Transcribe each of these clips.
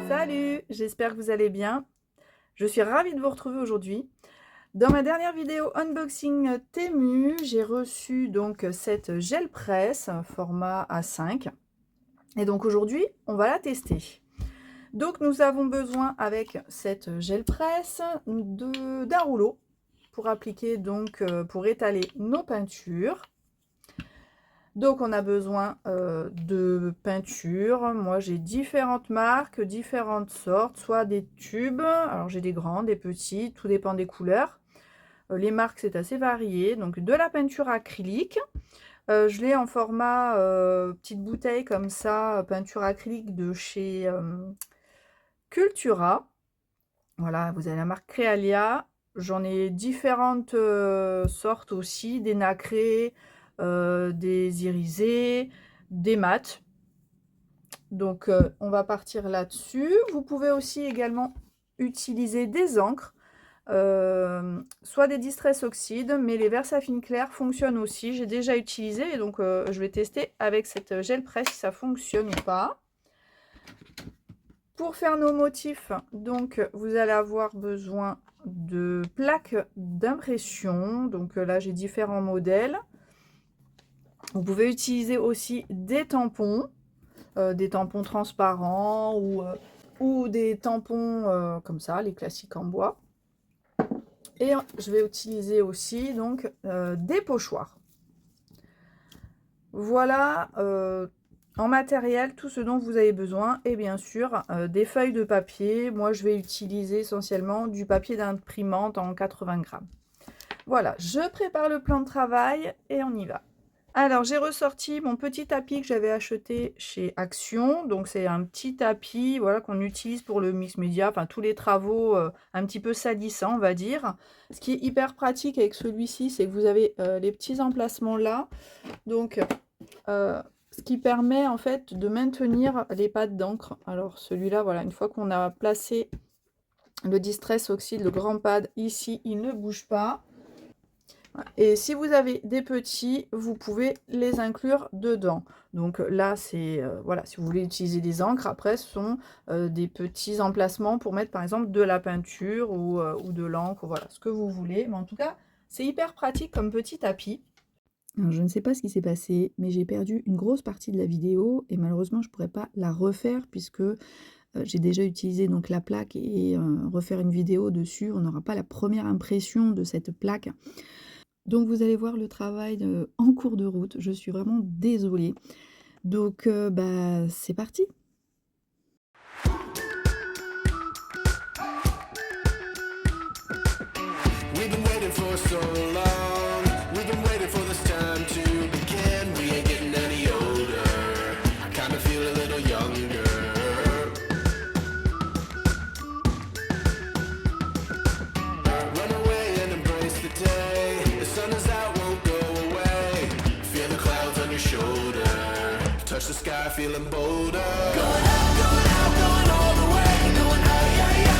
Salut, j'espère que vous allez bien. Je suis ravie de vous retrouver aujourd'hui. Dans ma dernière vidéo unboxing Temu, j'ai reçu donc cette gel presse format A5. Et donc aujourd'hui, on va la tester. Donc nous avons besoin avec cette gel presse d'un rouleau pour appliquer pour étaler nos peintures. Donc on a besoin de peinture. Moi j'ai différentes marques, différentes sortes, soit des tubes, alors j'ai des grands, des petits, tout dépend des couleurs. Les marques c'est assez varié, donc de la peinture acrylique. Je l'ai en format petite bouteille comme ça, peinture acrylique de chez Cultura. Voilà, vous avez la marque Crealia. J'en ai différentes sortes aussi, des nacrés, des irisés, des mats. Donc on va partir là-dessus. Vous pouvez aussi également utiliser des encres, soit des Distress Oxide, mais les Versafine Clair fonctionnent aussi. J'ai déjà utilisé et donc je vais tester avec cette gel presse si ça fonctionne ou pas. Pour faire nos motifs, donc vous allez avoir besoin de plaques d'impression. Donc là j'ai différents modèles. Vous pouvez utiliser aussi des tampons transparents ou des tampons comme ça, les classiques en bois. Et je vais utiliser aussi donc des pochoirs. Voilà en matériel tout ce dont vous avez besoin, et bien sûr des feuilles de papier. Moi je vais utiliser essentiellement du papier d'imprimante en 80 grammes. Voilà, je prépare le plan de travail et on y va. Alors j'ai ressorti mon petit tapis que j'avais acheté chez Action. Donc c'est un petit tapis, voilà, qu'on utilise pour le mix média, enfin tous les travaux un petit peu salissants, on va dire. Ce qui est hyper pratique avec celui-ci, c'est que vous avez les petits emplacements là. Donc ce qui permet en fait de maintenir les pattes d'encre. Alors celui-là, voilà, une fois qu'on a placé le Distress Oxide, le grand pad ici, il ne bouge pas. Et si vous avez des petits, vous pouvez les inclure dedans. Donc là, c'est voilà, si vous voulez utiliser des encres, après ce sont des petits emplacements pour mettre par exemple de la peinture ou de l'encre, voilà, ce que vous voulez. Mais en tout cas, c'est hyper pratique comme petit tapis. Alors, je ne sais pas ce qui s'est passé, mais j'ai perdu une grosse partie de la vidéo et malheureusement, je ne pourrais pas la refaire puisque j'ai déjà utilisé donc la plaque et refaire une vidéo dessus. On n'aura pas la première impression de cette plaque. Donc vous allez voir le travail en cours de route. Je suis vraiment désolée. Donc bah, c'est parti. We've been waiting for so long. We've been waiting for this time to begin. We ain't getting any older. I kind of feel a little younger. Run away and embrace the day. The sun is out, won't go away. Feel the clouds on your shoulder. Touch the sky, feeling bolder. Going out, going out, going all the way. Going out, yeah, yeah.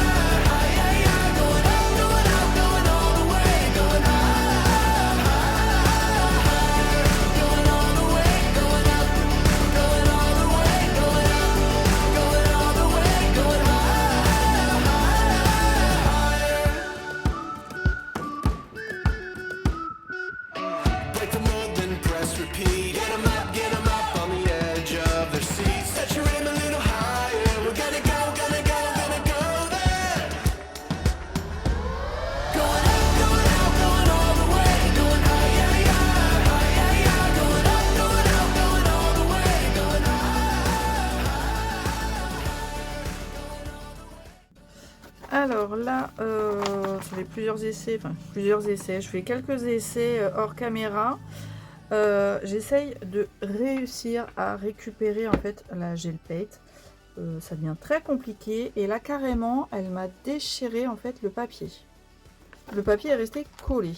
Alors là, ça fait plusieurs essais, je fais quelques essais hors caméra. J'essaye de réussir à récupérer en fait la gel paint. Ça devient très compliqué et là carrément elle m'a déchiré en fait le papier. Le papier est resté collé.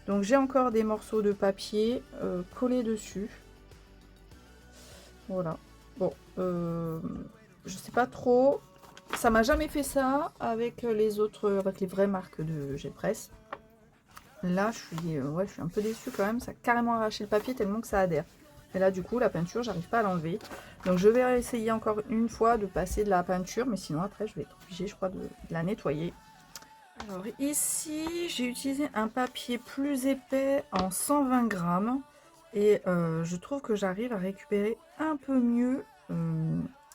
Donc j'ai encore des morceaux de papier collés dessus. Voilà. Bon, je sais pas trop. Ça m'a jamais fait ça avec les vraies marques de gel presse. Là, je suis un peu déçue quand même. Ça a carrément arraché le papier tellement que ça adhère. Et là du coup la peinture j'arrive pas à l'enlever. Donc je vais essayer encore une fois de passer de la peinture, mais sinon après je vais être obligée je crois de la nettoyer. Alors ici j'ai utilisé un papier plus épais en 120 grammes. Et je trouve que j'arrive à récupérer un peu mieux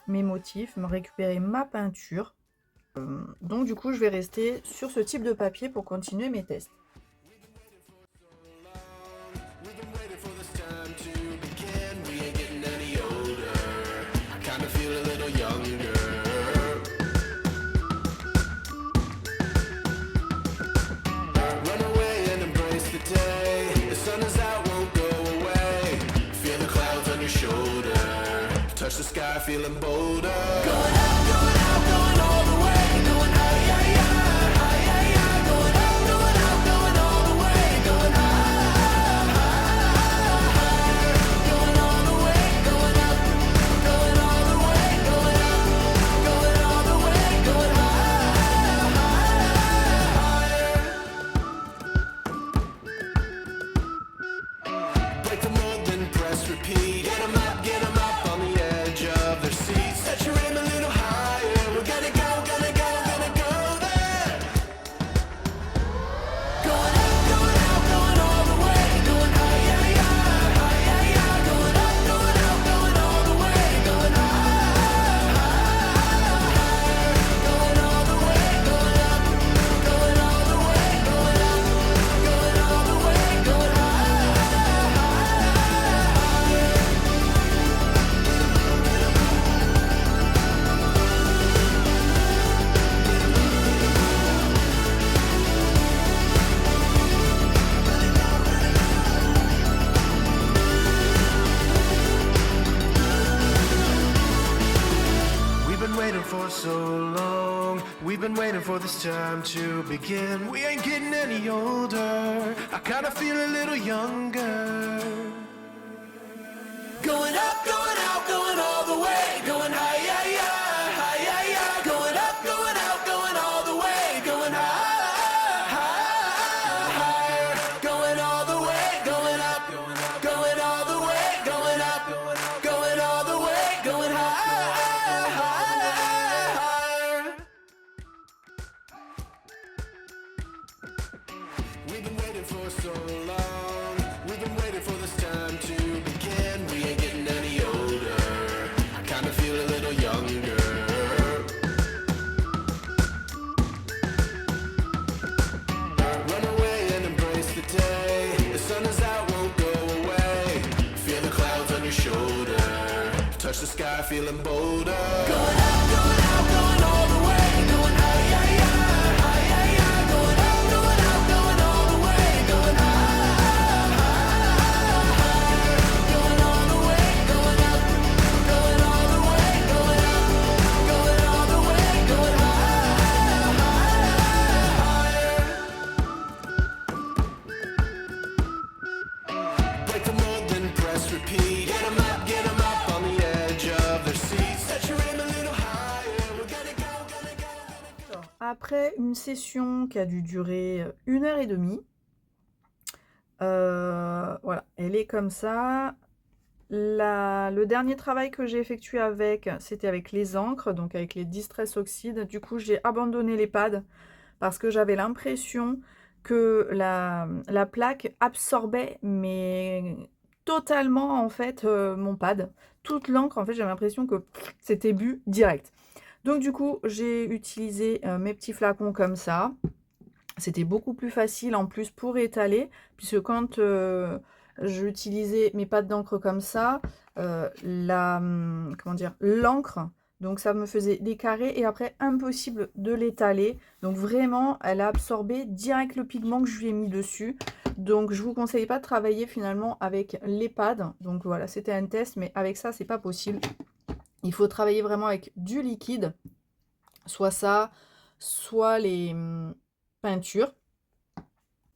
mes motifs, me récupérer ma peinture. Donc du coup je vais rester sur ce type de papier pour continuer mes tests. Touch the sky, feeling bolder. Going out, going all the way. Going high, high, high, high, high. Going out, going all the way. Going high, high, higher. Going all the way, going up. Going all the way, going up. Going all the way, going high, higher. Break the mold, then press repeat. Get 'em up, get 'em up. Set your aim a little higher. We're gonna go there. Going out, going all the way. Going high, high, high, high, high. Going out, going all the way. Going high, higher. Going all the way, going up. Going all the way, going up. Going all the way, going high, higher. Waiting for so long. We've been waiting for this time to begin. We ain't getting any older. I kinda feel a little younger. Going up, going out, going all the way. Going high, high, high, high, high, high. Going up, going out, going all the way. Going high, high, higher. Going all the way, going up. Going all the way, going up. Going all the way, going high. We've been waiting for so long. We've been waiting for this time to begin. We ain't getting any older. I kinda feel a little younger. Run away and embrace the day. The sun is out, won't go away. Feel the clouds on your shoulder. Touch the sky, feeling bolder. Going out, going all the way. Going high, high, high, high, high. Going out, going all the way. Going high, higher. Going all the way, going up. Going all the way, going up. Going all the way, going high, higher. Break the mold, then press repeat. Get 'em up on the edge of their seats. Set your aim a little higher. We're gonna go. Alors, après une session qui a dû durer 1h30, voilà, elle est comme ça. Le dernier travail que j'ai effectué avec, c'était avec les encres, donc avec les Distress Oxide. Du coup, j'ai abandonné les pads parce que j'avais l'impression que la plaque absorbait, mais totalement, en fait, mon pad. Toute l'encre, en fait, j'avais l'impression que c'était bu direct. Donc, du coup, j'ai utilisé mes petits flacons comme ça. C'était beaucoup plus facile en plus pour étaler, puisque quand j'utilisais mes pattes d'encre comme ça, comment dire, l'encre, donc ça me faisait des carrés et après impossible de l'étaler. Donc vraiment, elle a absorbé direct le pigment que je lui ai mis dessus. Donc je vous conseille pas de travailler finalement avec les pads. Donc voilà, c'était un test, mais avec ça, c'est pas possible. Il faut travailler vraiment avec du liquide, soit ça, soit les peintures.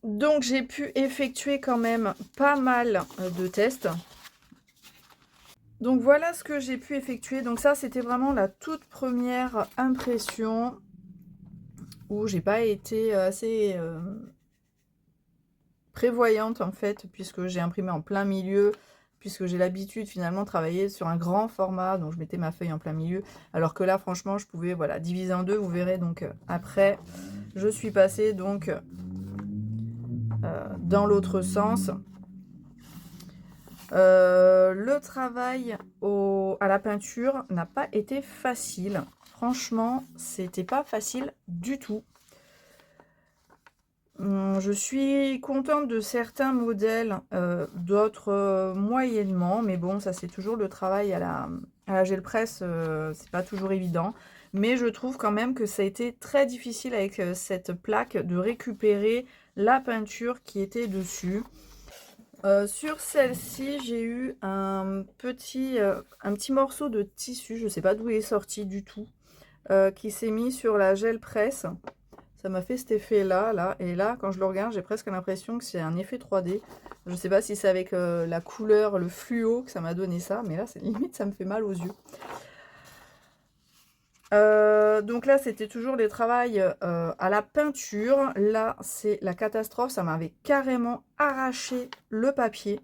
Donc j'ai pu effectuer quand même pas mal de tests. Donc voilà ce que j'ai pu effectuer. Donc ça, c'était vraiment la toute première impression où j'ai pas été assez prévoyante en fait, puisque j'ai imprimé en plein milieu. puisque j'ai l'habitude finalement de travailler sur un grand format, donc je mettais ma feuille en plein milieu, alors que là franchement je pouvais voilà diviser en deux, vous verrez. Donc après je suis passée donc dans l'autre sens. Le travail à la peinture n'a pas été facile. Franchement, c'était pas facile du tout. Je suis contente de certains modèles, d'autres moyennement, mais bon, ça c'est toujours le travail à la gel presse, c'est pas toujours évident. Mais je trouve quand même que ça a été très difficile avec cette plaque de récupérer la peinture qui était dessus. Sur celle-ci, j'ai eu un petit morceau de tissu, je sais pas d'où il est sorti du tout, qui s'est mis sur la gel presse. Ça m'a fait cet effet-là, et là, quand je le regarde, j'ai presque l'impression que c'est un effet 3D. Je sais pas si c'est avec la couleur, le fluo que ça m'a donné ça, mais là, limite, ça me fait mal aux yeux. Donc là, c'était toujours les travails à la peinture. Là, c'est la catastrophe. Ça m'avait carrément arraché le papier.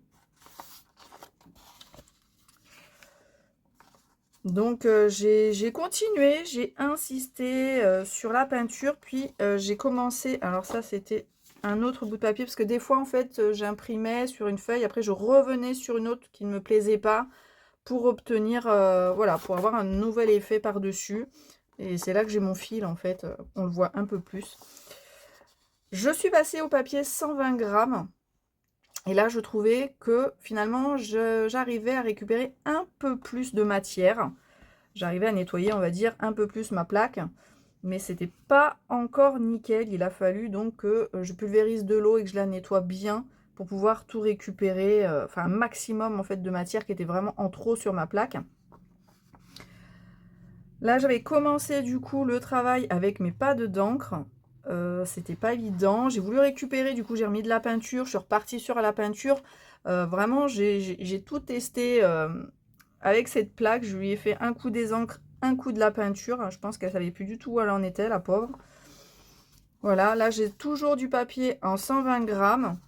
Donc j'ai continué, j'ai insisté sur la peinture. Puis j'ai commencé... Alors ça, c'était un autre bout de papier. Parce que des fois, en fait, j'imprimais sur une feuille. Après, je revenais sur une autre qui ne me plaisait pas. Pour obtenir... voilà, pour avoir un nouvel effet par-dessus. Et c'est là que j'ai mon fil, en fait, on le voit un peu plus. Je suis passée au papier 120 grammes. Et là, je trouvais que finalement, j'arrivais à récupérer un peu plus de matière. J'arrivais à nettoyer, on va dire, un peu plus ma plaque. Mais c'était pas encore nickel. Il a fallu donc que je pulvérise de l'eau et que je la nettoie bien pour pouvoir tout récupérer. Enfin, un maximum en fait de matière qui était vraiment en trop sur ma plaque. Là, j'avais commencé du coup le travail avec mes pads d'encre. C'était pas évident. J'ai voulu récupérer, du coup, j'ai remis de la peinture. Je suis repartie sur la peinture. Vraiment, j'ai tout testé avec cette plaque. Je lui ai fait un coup des encres, un coup de la peinture. Je pense qu'elle savait plus du tout où elle en était, la pauvre. Voilà, là, j'ai toujours du papier en 120 grammes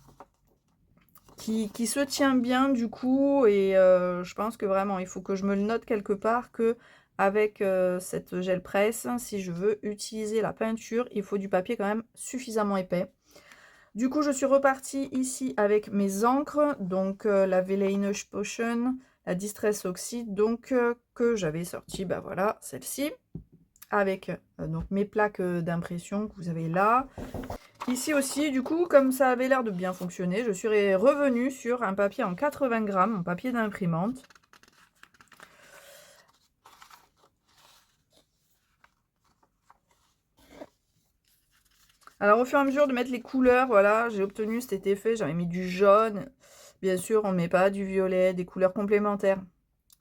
qui se tient bien, du coup. Et je pense que vraiment, il faut que je me le note quelque part que... Avec cette gel presse, si je veux utiliser la peinture, il faut du papier quand même suffisamment épais. Du coup, je suis repartie ici avec mes encres, donc la Velleinische Potion, la Distress Oxide, donc que j'avais sorti, bah voilà, celle-ci, avec donc mes plaques d'impression que vous avez là. Ici aussi, du coup, comme ça avait l'air de bien fonctionner, je suis revenue sur un papier en 80 grammes, mon papier d'imprimante. Alors, au fur et à mesure de mettre les couleurs, voilà, j'ai obtenu cet effet. J'avais mis du jaune. Bien sûr, on ne met pas du violet, des couleurs complémentaires.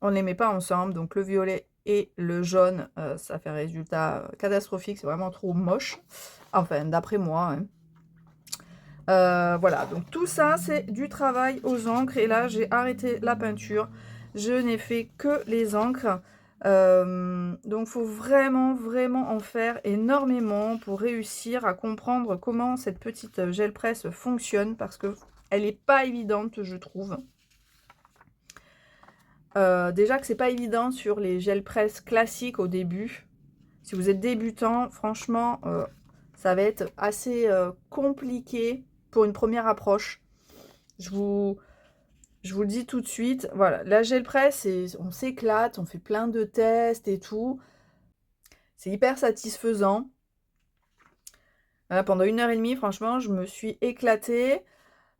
On ne les met pas ensemble. Donc, le violet et le jaune, ça fait un résultat catastrophique. C'est vraiment trop moche. Enfin, d'après moi. Hein. Voilà, donc tout ça, c'est du travail aux encres. Et là, j'ai arrêté la peinture. Je n'ai fait que les encres. Donc, il faut vraiment en faire énormément pour réussir à comprendre comment cette petite gel presse fonctionne, parce que elle n'est pas évidente, je trouve. Déjà que c'est pas évident sur les gel presse classiques au début. Si vous êtes débutant, franchement, ça va être assez compliqué pour une première approche. Je vous le dis tout de suite, voilà, la gel presse, on s'éclate, on fait plein de tests et tout. C'est hyper satisfaisant. Voilà, pendant 1h30, franchement, je me suis éclatée.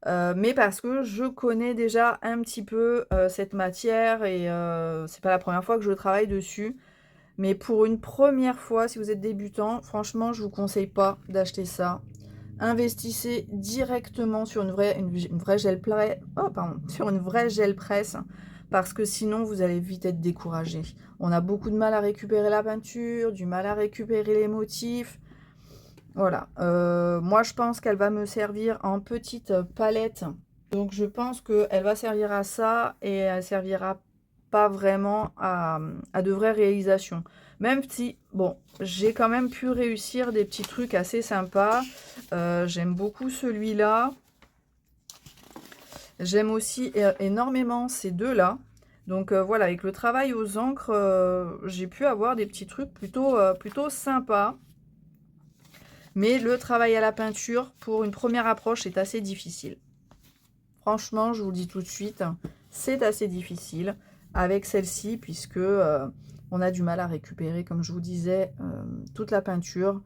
Mais parce que je connais déjà un petit peu cette matière et c'est pas la première fois que je travaille dessus. Mais pour une première fois, si vous êtes débutant, franchement, je vous conseille pas d'acheter ça. Investissez directement sur une vraie gel presse, sur une vraie gel presse, parce que sinon vous allez vite être découragé. On a beaucoup de mal à récupérer la peinture, du mal à récupérer les motifs. Voilà, moi je pense qu'elle va me servir en petite palette. Donc je pense qu'elle va servir à ça et elle servira pas vraiment à de vraies réalisations. Même si, bon, j'ai quand même pu réussir des petits trucs assez sympas. J'aime beaucoup celui-là. J'aime aussi énormément ces deux-là. Donc voilà, avec le travail aux encres, j'ai pu avoir des petits trucs plutôt sympas. Mais le travail à la peinture, pour une première approche, est assez difficile. Franchement, je vous le dis tout de suite, c'est assez difficile avec celle-ci, puisque on a du mal à récupérer, comme je vous disais, toute la peinture.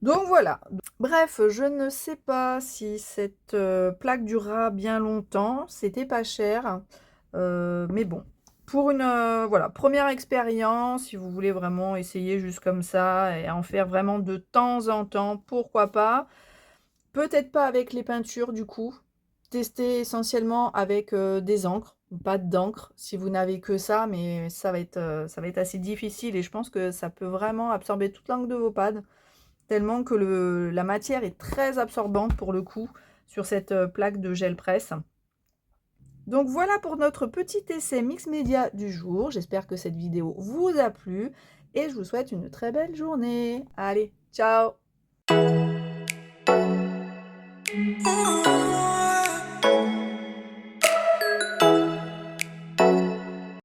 Donc voilà. Bref, je ne sais pas si cette plaque durera bien longtemps. C'était pas cher. Mais bon, pour une voilà, première expérience, si vous voulez vraiment essayer juste comme ça et en faire vraiment de temps en temps, pourquoi pas. Peut-être pas avec les peintures du coup. Tester essentiellement avec des encres, pas d'encre si vous n'avez que ça, mais ça va être assez difficile et je pense que ça peut vraiment absorber toute l'encre de vos pads, tellement que la matière est très absorbante pour le coup sur cette plaque de gel presse. Donc voilà pour notre petit essai mix média du jour. J'espère que cette vidéo vous a plu et je vous souhaite une très belle journée. Allez, ciao!